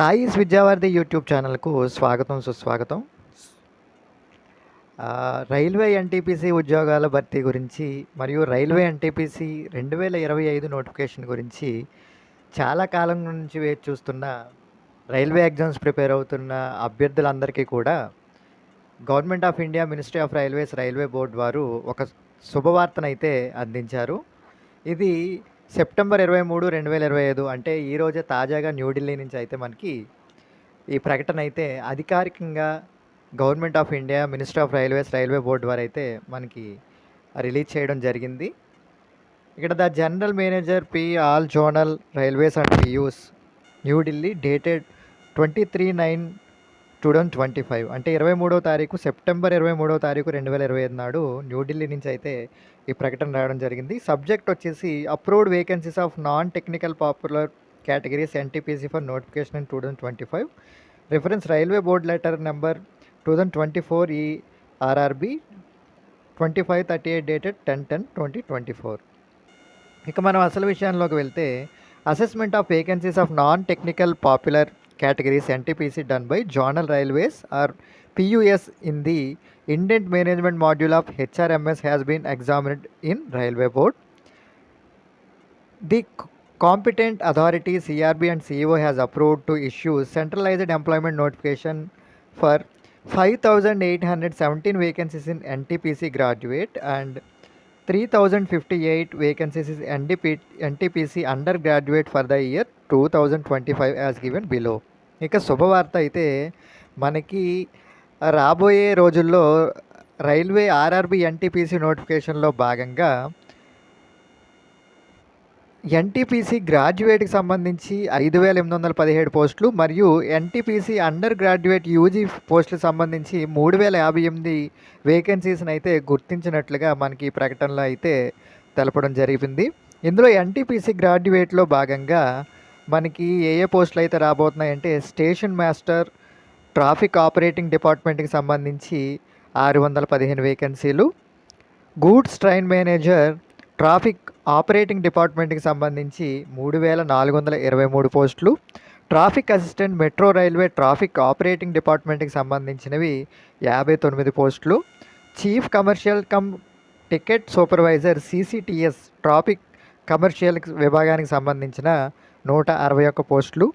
సాయిస్ Vidyavaridhi YouTube ఛానల్కు స్వాగతం సుస్వాగతం. రైల్వే ఎన్టీపీసీ ఉద్యోగాల భర్తీ గురించి మరియు రైల్వే ఎన్టీపీసీ 2025 నోటిఫికేషన్ గురించి చాలా కాలం నుంచి వేచి చూస్తున్న రైల్వే ఎగ్జామ్స్ ప్రిపేర్ అవుతున్న అభ్యర్థులందరికీ కూడా government of India ministry of railways railway board వారు ఒక శుభవార్తనైతే అందించారు. ఇది సెప్టెంబర్ 23, 2025 అంటే ఈరోజే తాజాగా న్యూఢిల్లీ నుంచి అయితే మనకి ఈ ప్రకటన అయితే అధికారికంగా government of India minister of railways railway board వారు అయితే మనకి రిలీజ్ చేయడం జరిగింది. ఇక్కడ the general manager P all zonal railways and పియూస్ New Delhi dated 23/9/2025 అంటే 23వ తారీఖు సెప్టెంబర్ 23వ తారీఖు 2025 నాడు న్యూఢిల్లీ నుంచి అయితే ఈ ప్రకటన రావడం జరిగింది. సబ్జెక్ట్ వచ్చేసి approved vacancies of non technical popular categories NTPC for notification in 2025 reference railway board letter number 2024 ERRB 2538 dated 10/10/2024. ఇక మనం అసలు విషయాల్లోకి వెళ్తే assessment of vacancies of non technical popular categories NTPC done by Zonal Railways or PUS in the Indent Management module of HRMS has been examined in Railway Board. The competent authority CRB and CEO has approved to issue centralized employment notification for 5,817 vacancies in NTPC graduate and 3,058 vacancies in NTPC undergraduate for the year 2025 as given below. ఇక శుభవార్త అయితే మనకి రాబోయే రోజుల్లో railway RRB NTPC నోటిఫికేషన్లో భాగంగా NTPC గ్రాడ్యుయేట్కి సంబంధించి 5,817 పోస్టులు మరియు ఎన్టీపీసీ అండర్ గ్రాడ్యుయేట్ యూజీ పోస్టులకు సంబంధించి 3,058 వేకెన్సీస్ని అయితే గుర్తించినట్లుగా మనకి ఈ ప్రకటనలో అయితే తెలపడం జరిగింది. ఇందులో ఎన్టీపీసీ గ్రాడ్యుయేట్లో భాగంగా మనకి ఏ పోస్టులు అయితే రాబోతున్నాయంటే స్టేషన్ మాస్టర్ ట్రాఫిక్ ఆపరేటింగ్ డిపార్ట్మెంట్కి సంబంధించి 615 వేకెన్సీలు, goods train manager traffic operating డిపార్ట్మెంట్కి సంబంధించి 3,423 పోస్టులు, traffic assistant metro railway traffic operating డిపార్ట్మెంట్కి సంబంధించినవి 59 పోస్టులు, chief commercial cum ticket supervisor CCTS traffic commercial విభాగానికి సంబంధించిన 161 పోస్టులు,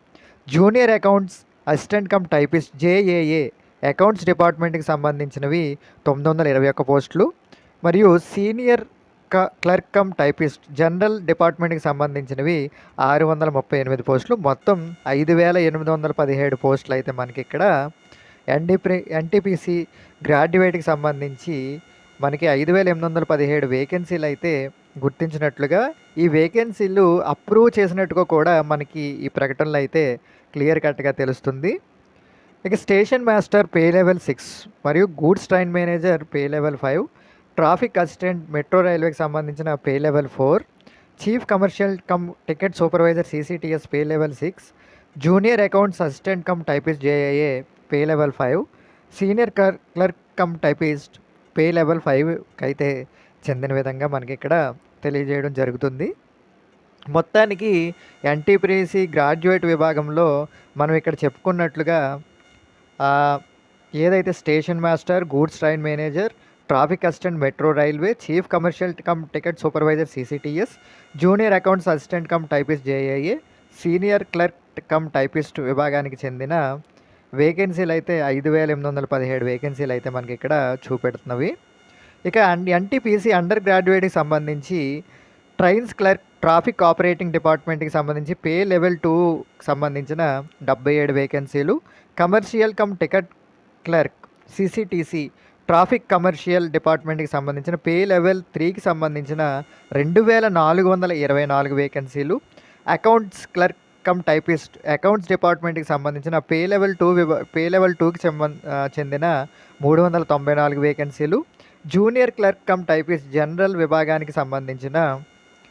junior accounts assistant cum typist JAA accounts డిపార్ట్మెంట్కి సంబంధించినవి 921 పోస్టులు మరియు senior clerk cum typist general డిపార్ట్మెంట్కి సంబంధించినవి 638 పోస్టులు. మొత్తం 5,817 పోస్టులు అయితే మనకి ఇక్కడ ఎన్టీపీసీ గ్రాడ్యుయేట్కి సంబంధించి మనకి 5,817 వేకెన్సీలు అయితే గుర్తించినట్లుగా, ఈ వేకెన్సీలు అప్రూవ్ చేసినట్టుగా కూడా మనకి ఈ ప్రకటనలో అయితే క్లియర్ కట్గా తెలుస్తుంది. ఇక స్టేషన్ మాస్టర్ పే లెవెల్ 6 మరియు goods train manager pay level 5, traffic assistant metro రైల్వేకి సంబంధించిన pay level 4, chief commercial cum ticket supervisor CCTS pay level 6, junior accounts assistant cum typist JAA pay level 5, senior clerk cum typist pay level 5 అయితే చెందిన విధంగా మనకి ఇక్కడ తెలియజేయడం జరుగుతుంది. మొత్తానికి ఎన్టీపీసీ గ్రాడ్యుయేట్ విభాగంలో మనం ఇక్కడ చెప్పుకున్నట్లుగా ఏదైతే station master, goods train manager, traffic assistant metro railway, chief commercial cum ticket supervisor CCTS, junior accounts assistant cum typist JAA, senior clerk cum typist విభాగానికి చెందిన వేకెన్సీలు అయితే 5,817 వేకెన్సీలు అయితే మనకి ఇక్కడ చూపెడుతున్నవి. ఇక ఎన్టీపీసీ అండర్ గ్రాడ్యుయేట్కి సంబంధించి ట్రైన్స్ క్లర్క్ ట్రాఫిక్ ఆపరేటింగ్ డిపార్ట్మెంట్కి సంబంధించి పే లెవెల్ 2కి సంబంధించిన 77 వేకెన్సీలు, commercial cum ticket clerk CCTC traffic commercial డిపార్ట్మెంట్కి సంబంధించిన పే లెవెల్ 3కి సంబంధించిన 2,424 వేకెన్సీలు, accounts clerk cum typist accounts డిపార్ట్మెంట్కి సంబంధించిన పే లెవెల్ 2కి చెందిన 394 వేకెన్సీలు, junior clerk cum typist general విభాగానికి సంబంధించిన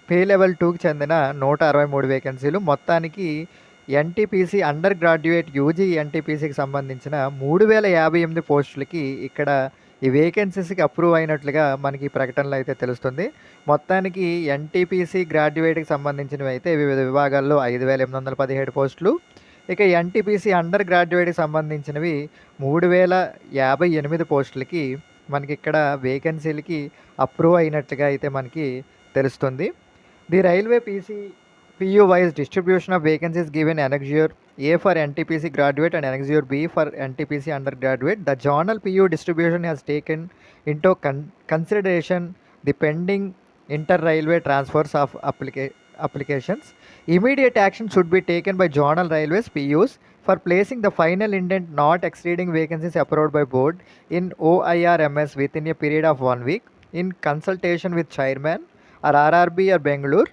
పే లెవెల్ 2కి చెందిన 163 వేకెన్సీలు. మొత్తానికి ఎన్టీపీసీ అండర్ గ్రాడ్యుయేట్ యూజీ ఎన్టీపీసీకి సంబంధించిన 3,058 పోస్టులకి ఇక్కడ ఈ వేకెన్సీస్కి అప్రూవ్ అయినట్లుగా మనకి ప్రకటనలో అయితే తెలుస్తుంది. మొత్తానికి ఎన్టీపీసీ గ్రాడ్యుయేట్కి సంబంధించినవి అయితే వివిధ విభాగాల్లో 5,817 పోస్టులు, ఇక ఎన్టీపీసీ అండర్ గ్రాడ్యుయేట్‌కి సంబంధించినవి 3058 పోస్టులకి మనకిక్కడ వేకెన్సీలకి అప్రూవ్ అయినట్టుగా అయితే మనకి తెలుస్తుంది. The railway PU wise distribution of vacancies given annexure A for NTPC graduate and annexure B for NTPC undergraduate. The journal PU distribution has taken into consideration the pending inter-railway transfers of applications. Immediate action should be taken by Zonal Railways PUs for placing the final indent not exceeding vacancies approved by board in OIRMS within a period of 1 week in consultation with chairman or RRB or Bangalore.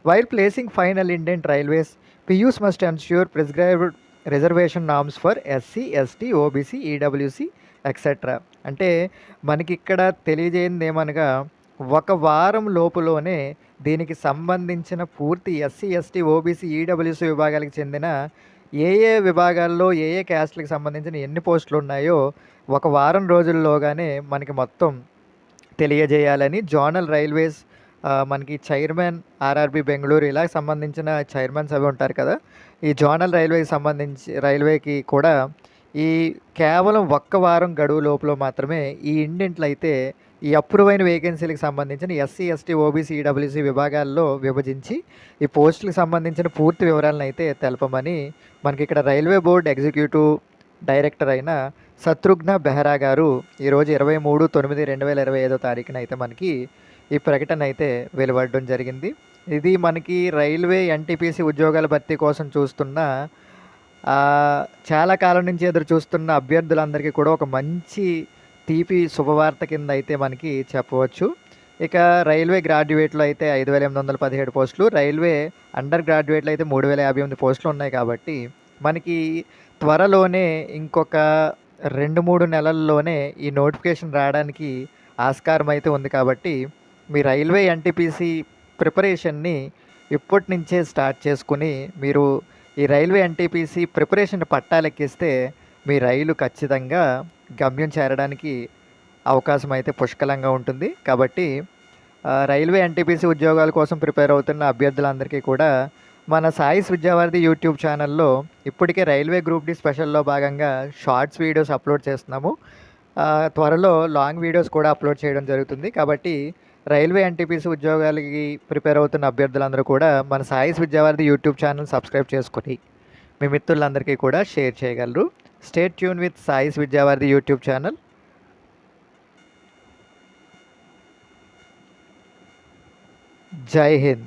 While placing final indent, railways PUs must ensure prescribed reservation norms for SC ST OBC EWC etcetera. అంటే మనకి ఇక్కడ తెలియజేయంది ఏమనగా ఒక వారం లోపులోనే దీనికి సంబంధించిన పూర్తి SC ST OBC EWC విభాగాలకు చెందిన ఏ విభాగాల్లో ఏ క్యాస్ట్లకు సంబంధించిన ఎన్ని పోస్టులు ఉన్నాయో ఒక వారం రోజుల్లోగానే మనకి మొత్తం తెలియజేయాలని జోనల్ రైల్వేస్ మనకి చైర్మన్ ఆర్ఆర్బి బెంగళూరు ఇలా సంబంధించిన చైర్మన్స్ అవి ఉంటారు కదా, ఈ జోనల్ రైల్వేకి కూడా ఈ కేవలం ఒక్క వారం గడువు లోపల మాత్రమే ఈ ఇండెంట్లు అయితే ఈ అప్రూవ్ అయిన వేకెన్సీలకు సంబంధించిన ఎస్సీ ఎస్టీ ఓబీసీ ఈడబ్ల్యూసీ విభాగాల్లో విభజించి ఈ పోస్టులకు సంబంధించిన పూర్తి వివరాలను అయితే తెలపమని మనకి ఇక్కడ రైల్వే బోర్డు ఎగ్జిక్యూటివ్ డైరెక్టర్ అయిన శత్రుఘ్న బెహ్రా గారు ఈరోజు 23/9/2025 అయితే మనకి ఈ ప్రకటన అయితే వెలువడడం జరిగింది. ఇది మనకి రైల్వే ఎన్టీపీసీ ఉద్యోగాల భర్తీ కోసం చూస్తున్న చాలా కాలం నుంచి ఎదురు చూస్తున్న అభ్యర్థులందరికీ కూడా ఒక మంచి తీపి శుభవార్త కింద అయితే మనకి చెప్పవచ్చు. ఇక రైల్వే గ్రాడ్యుయేట్లో అయితే 5817 పోస్టులు, రైల్వే అండర్ గ్రాడ్యుయేట్లో అయితే 3058 పోస్టులు ఉన్నాయి. కాబట్టి మనకి త్వరలోనే ఇంకొక 2-3 నెలల్లోనే ఈ నోటిఫికేషన్ రావడానికి ఆస్కారం అయితే ఉంది. కాబట్టి మీ రైల్వే ఎన్టీపీసీ ప్రిపరేషన్ని ఇప్పటి నుంచే స్టార్ట్ చేసుకుని మీరు ఈ రైల్వే ఎన్టీపీసీ ప్రిపరేషన్ పట్టాలెక్కిస్తే మీ రైలు ఖచ్చితంగా గమ్యం చేరడానికి అవకాశం అయితే పుష్కలంగా ఉంటుంది. కాబట్టి రైల్వే ఎన్టీపీసీ ఉద్యోగాల కోసం ప్రిపేర్ అవుతున్న అభ్యర్థులందరికీ కూడా మన సాయిస్ విద్యావారిధి యూట్యూబ్ ఛానల్లో ఇప్పటికే రైల్వే గ్రూప్ డి స్పెషల్లో భాగంగా షార్ట్స్ వీడియోస్ అప్లోడ్ చేస్తున్నాము. త్వరలో లాంగ్ వీడియోస్ కూడా అప్లోడ్ చేయడం జరుగుతుంది. కాబట్టి రైల్వే ఎన్టీపీసీ ఉద్యోగాలకి ప్రిపేర్ అవుతున్న అభ్యర్థులందరూ కూడా మన Sai's Vidyavaridhi YouTube channel subscribe చేసుకుని మీ మిత్రులందరికీ కూడా షేర్ చేయగలరు. Stay tune with Sai's Vidyavaridhi YouTube channel. జై హింద్.